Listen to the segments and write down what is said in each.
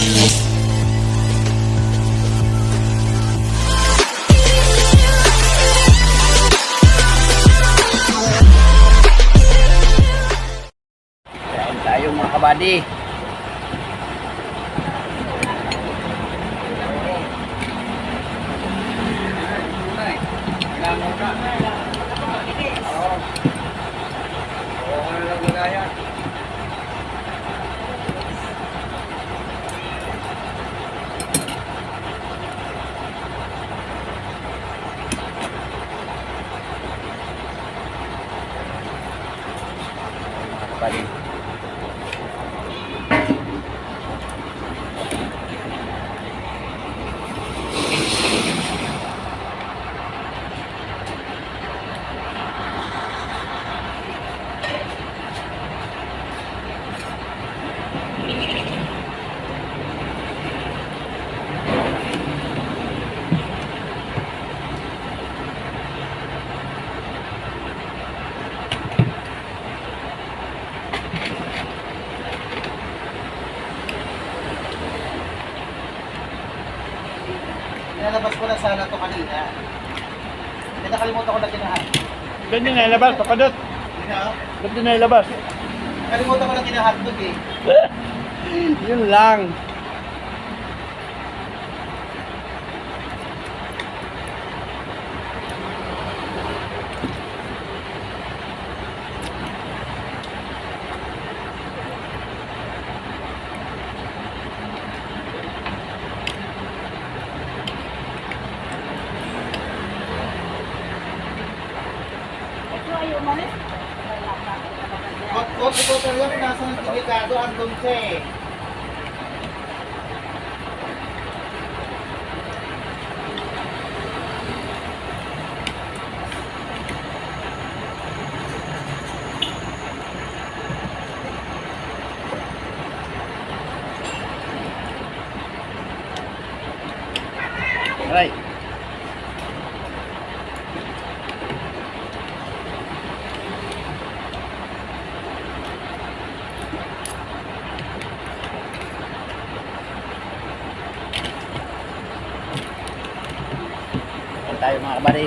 Kain tayo mga kabady. Kabady. Nalabas ko na sana to kanina. Hindi nakalimutan ko na kinahat. Doon din nailabas, papadot. Doon din nailabas. Nakalimutan ko na kinahatdog eh. Yun lang. Kung ito lang nasa ng delikado, andun siya eh. Aray. Kain tayo mga kabady.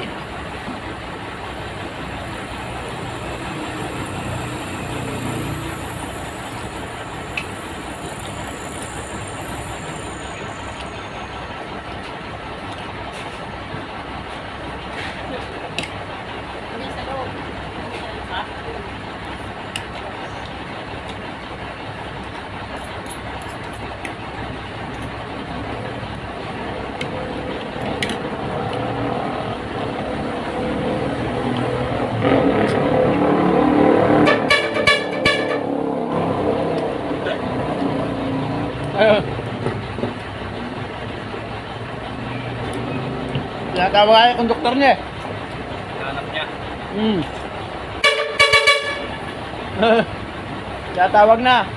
Tinatawag ay konduktor niya eh. Hanap niya. Tinatawag na.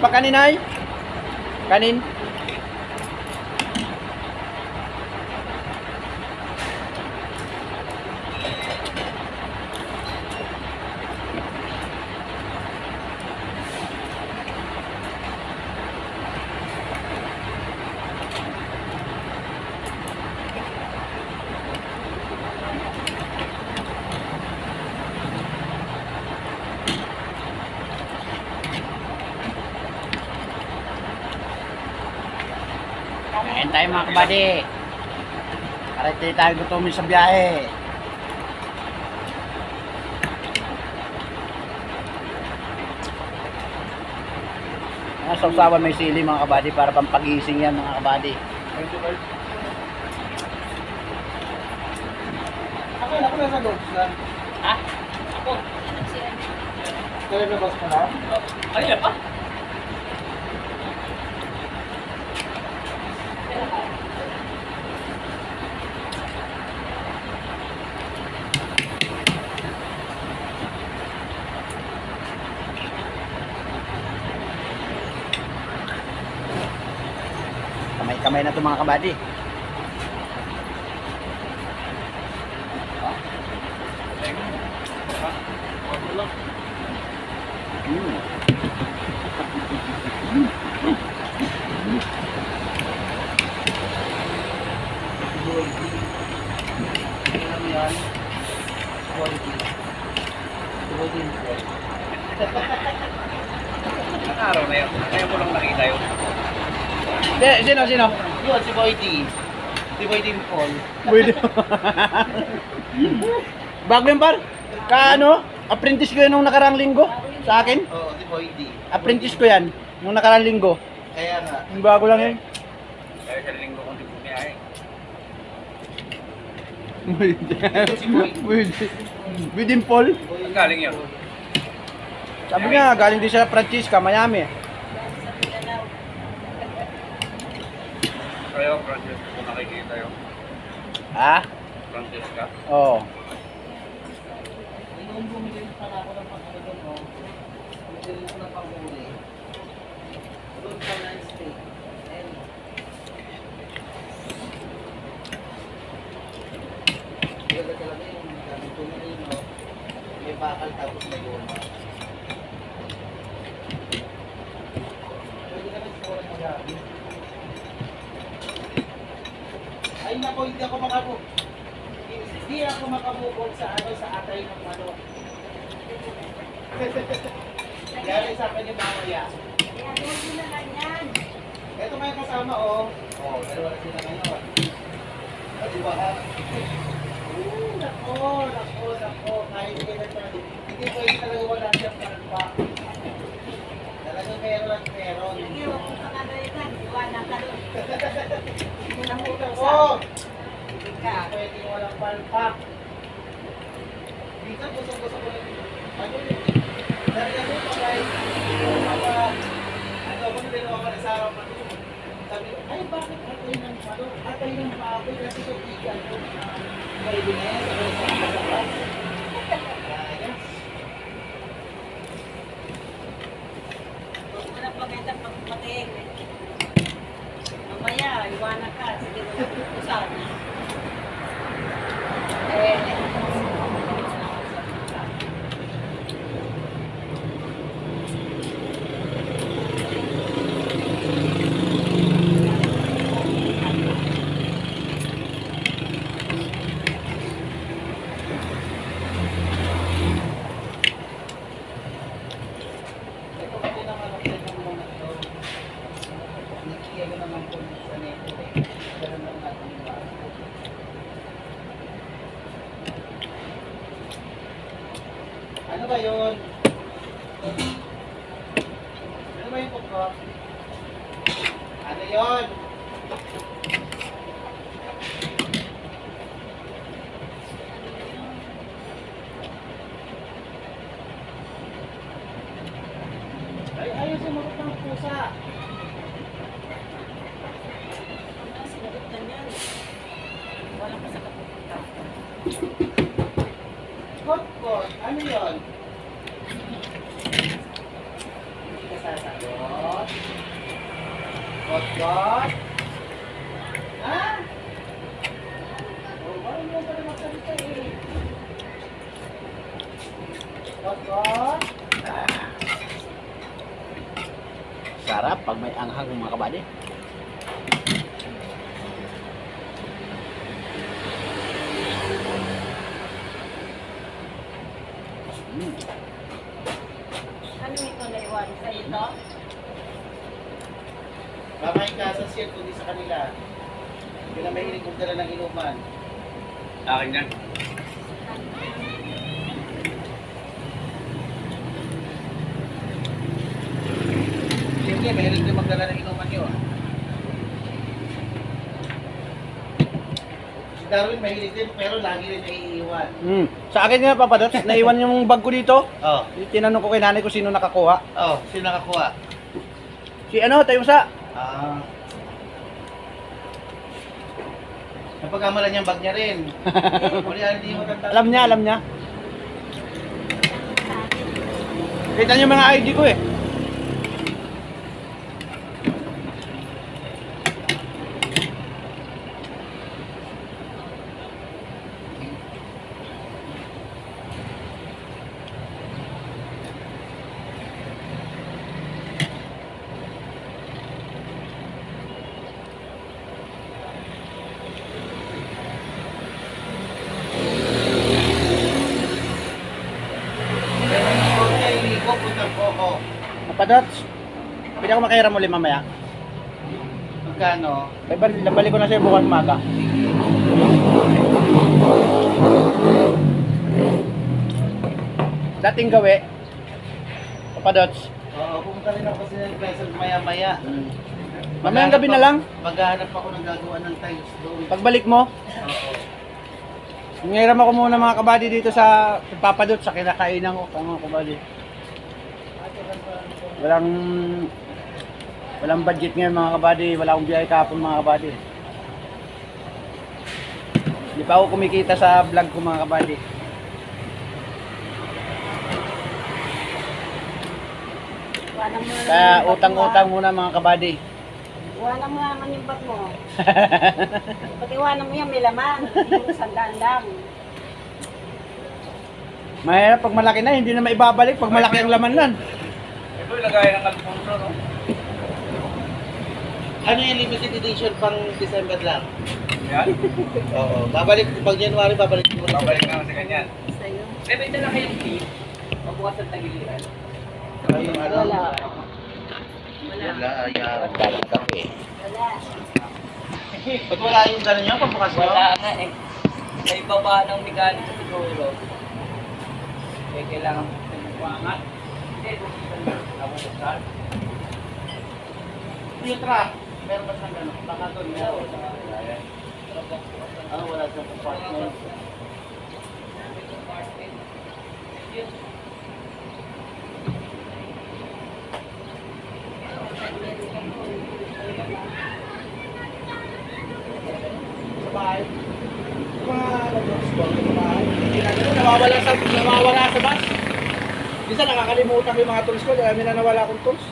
Pa kanin ay? Kanin? Kain tayo mga kabady. Para hindi tayo gutumin sa biyahe. Ang sausawan may sili mga kabady para pampagising yan mga kabady. Ako nasa loob na. Ha? Ako? Kaya labas mo na? Ay, pa? Kamay-kamay na ito mga kabady. no? Mm. Alam mo yan? Quality. Quality in full. Ang araw na yun. Kaya ko lang nakita yun. Sino? Yun, si Boy D. Si Boy D in full. Pwede. Bago yun, par. Ano? Apprentice ko yun nung nakarang linggo. Sa akin. Oo, si Boy D. Apprentice ko yan. Nung nakarang linggo. Kaya nga. Yung bago lang yun. Kaya sa linggo kong di bumiyahe. Ito si Boy D. Within Paul. Ang galing yun. Sabi nga, galing din sa Francisca, Miami. Kayo, Francisco, kung nakikita yun. Ha? Francisca. Oo. Nung bumili pa ako ng pagkakas mo, bumili ko ng panguli. Doon pa na steak. And ganda talaga yung gamit ko na rin, no? May bakal tapos may goma. Pwede ka na siguro mag-gamit. Ay nako, hindi ako makabukol sa atay ng manok. Kaya sa akin yung mamaya. Ito nga yung kasama, oh. Oh, dalawa na sila ngayon. O, diba ha? Nako. Kahit kailan pa natin. Hindi pwede talaga wala siyang palpa. Talagang meron at meron. Oh! Hindi pwede walang palpa. Dito, gusto ko yung ano yun. Dahil ano pa guys, kung nilino ako na sa harap na ito, sabi ko, ay bakit atay ng manok? Atay ng baboy kasi ito ikan ko na pwede na yan. Mamaya, iwanan ka. Sige, usahan. Ito kasi naman ako ng mga ito. Nakikiya ko naman po sa neto eh. Ganun lang natin yung bago. Ano ba yun? Ano ba yung pagko? Ano yun? Ay, ayaw sumagot ng pusa. Sinagot na niyan. Walang pa sa kapupunta. Kot, ano yun? Hindi ka sasagot. Kot. Ha? Oh, parang mo pa naman salita eh. Kot. Sarap pag may anghang mga kabady. Ano ito na iwan sa ito? Kakain ka sa siya kundi sa kanila. Hindi na mahilig kong dala ng inuman. Akin yan. Siyempre, mahilig din magdala ng inuman yun. Si Darwin mahilig din, pero lagi rin naiiwan. Sa akin nga, Papadot, naiwan yung bag ko dito. Oh, Tinanong ko kay nanay ko sino nakakuha. sino nakakuha? Si Tayusa. Ah. Napagkamalan niya ang bag niya rin. Muli, hindi mo tanda. Alam niya. Kita niyo mga ID ko eh. Papadots, pwede ako makahiram muli mamaya. Magkano? Balik ko na sa'yo bukas umaga. Dating gawi. Papadots. Oo, pumunta rin ako kasi ng Quezon maya-maya. Mamayang gabi na lang. Maghahanap ako ng gagawa ng tiles doon. Pagbalik mo, Oo. nangiram ako muna mga kabady dito sa Papadot sa kinakainan ko. Mga kabady. Walang budget ngayon mga kabady. Wala akong biyahe kahapon mga kabady. Hindi pa ako kumikita sa vlog ko mga kabady. Iwanan mo na Kaya naman yung bag utang-utang mo, muna mga kabady. Iwanan mo na naman yung bag mo. Pag iwanan mo yan, may laman. Yung sandaan lang. Mahirap pag malaki na, hindi na maibabalik pag malaki ang laman nun. Ito yung lagay ng Alfonso, no? Ano yung limited edition pang December lang? Yan. Oo. Babalik, pag January, babalik mo na. Babalik naman sa ganyan. Sa'yo. May dala kayong tip. Pabukas ang tagiliran. Yung ano? Wala. Wala, ayaw. Dalang kape. Wala. Pag wala yung gano'n nyo, pagbukas mo? nga eh. Sa ibaba ng mekaniko siguro. Kaya kailangan magpangat. Hindi, ako sa Yung truck, meron ba siyang gano'n? Baka doon, meron. Ano, wala siyang compartment. Sa bahay. Mga nag-box ba? Sa bahay. Hindi na ito, nawawala sa bus. Bisa nakakalimutan ko yung mga tools ko, dahil may nawala akong tools.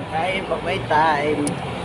Time, pag may time.